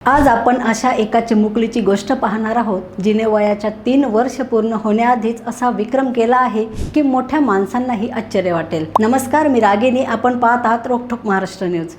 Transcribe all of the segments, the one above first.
आज आपण अशा एका चिमुकलीची गोष्ट पाहणार आहोत जिने वयाच्या 3 वर्ष पूर्ण होण्याआधीच असा विक्रम केला आहे की मोठ्या माणसांनाही आश्चर्य वाटेल। नमस्कार, मी रागिनी, आपण पाहत आहात रोखठोक महाराष्ट्र न्यूज।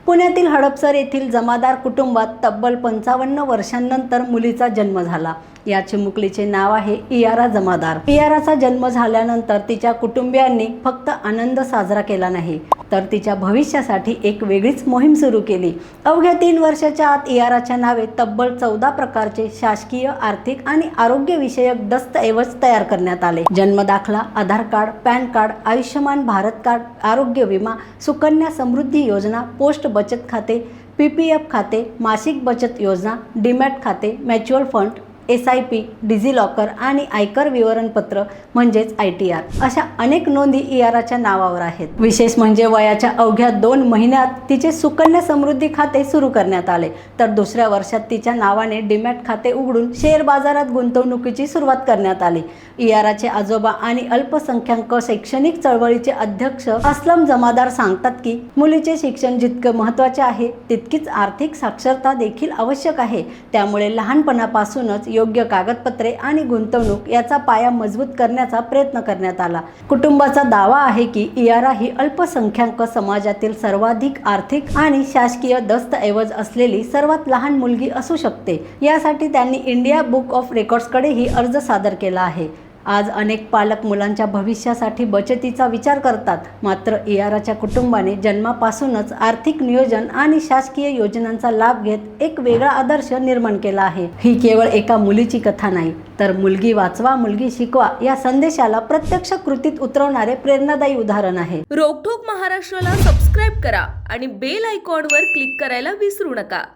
पुण्यातील हडपसर येथील जमादार कुटुंबात तब्बल 55 वर्षांनंतर मुलीचा जन्म झाला। या चिमुकलीचे नाव आहे इयारा जमादार। इयाराचा जन्म झाल्यानंतर तिच्या कुटुंबियांनी फक्त आनंद साजरा केला नाही, तर तिच्या भविष्यासाठी एक वेगळीच मोहीम सुरू केली। अवघ्या 3 वर्षाच्या आत इयाराच्या नावे तब्बल 14 प्रकारचे शासकीय, आर्थिक आणि आरोग्य विषयक दस्तऐवज तयार करण्यात आले। जन्म दाखला, Aadhaar card, PAN card, Ayushman Bharat card, आरोग्य विमा, सुकन्या समृद्धी योजना, पोस्ट बचत खाते, PPF खाते, मासिक बचत योजना, डीमॅट खाते, म्युच्युअल फंड, SIP, डिजिलॉकर आणि आयकर विवरणपत्र म्हणजेच ITR अशा अनेक नोंदी इयाराच्या नावावर आहेत। विशेष म्हणजे वयाच्या अवघ्या 2 महिन्यात तिचे सुकन्या समृद्धी खाते सुरू करण्यात आले, तर दुसऱ्या वर्षात तिच्या नावाने डीमॅट खाते उघडून शेअर बाजारात गुंतवणुकीची सुरुवात करण्यात आली। इयाराचे आजोबा आणि अल्पसंख्याक शैक्षणिक चळवळीचे अध्यक्ष असलम जमादार सांगतात की मुलीचे शिक्षण जितके महत्त्वाचे आहे तितकीच आर्थिक साक्षरता देखील आवश्यक आहे। त्यामुळे लहानपणापासूनच योग्य कागदपत्रे आणि गुंतवणूक याचा पाया मजबूत करण्याचा प्रयत्न करण्यात आला। कुटुंबाचा दावा आहे की इयारा ही अल्पसंख्याक समाजातील सर्वाधिक आर्थिक आणि शासकीय दस्तऐवज असलेली सर्वात लहान मुलगी असू शकते। यासाठी त्यांनी इंडिया बुक ऑफ रेकॉर्ड्सकडेही अर्ज सादर केला आहे। आज अनेक पालक मुलांच्या भविष्यासाठी बचतीचा विचार करतात, मात्र इयाराच्या कुटुंबाने जन्मापासूनच आर्थिक नियोजन आणि शासकीय योजनांचा लाभ घेत एक वेगळा आदर्श निर्माण केला आहे। ही केवळ एका मुलीची कथा नाही, तर मुलगी वाचवा, मुलगी शिकवा या संदेशाला प्रत्यक्ष कृतीत उतरवणारे प्रेरणादायी उदाहरण आहे। रोखठोक महाराष्ट्राला सबस्क्राइब करा आणि बेल आयकॉनवर क्लिक करायला विसरू नका।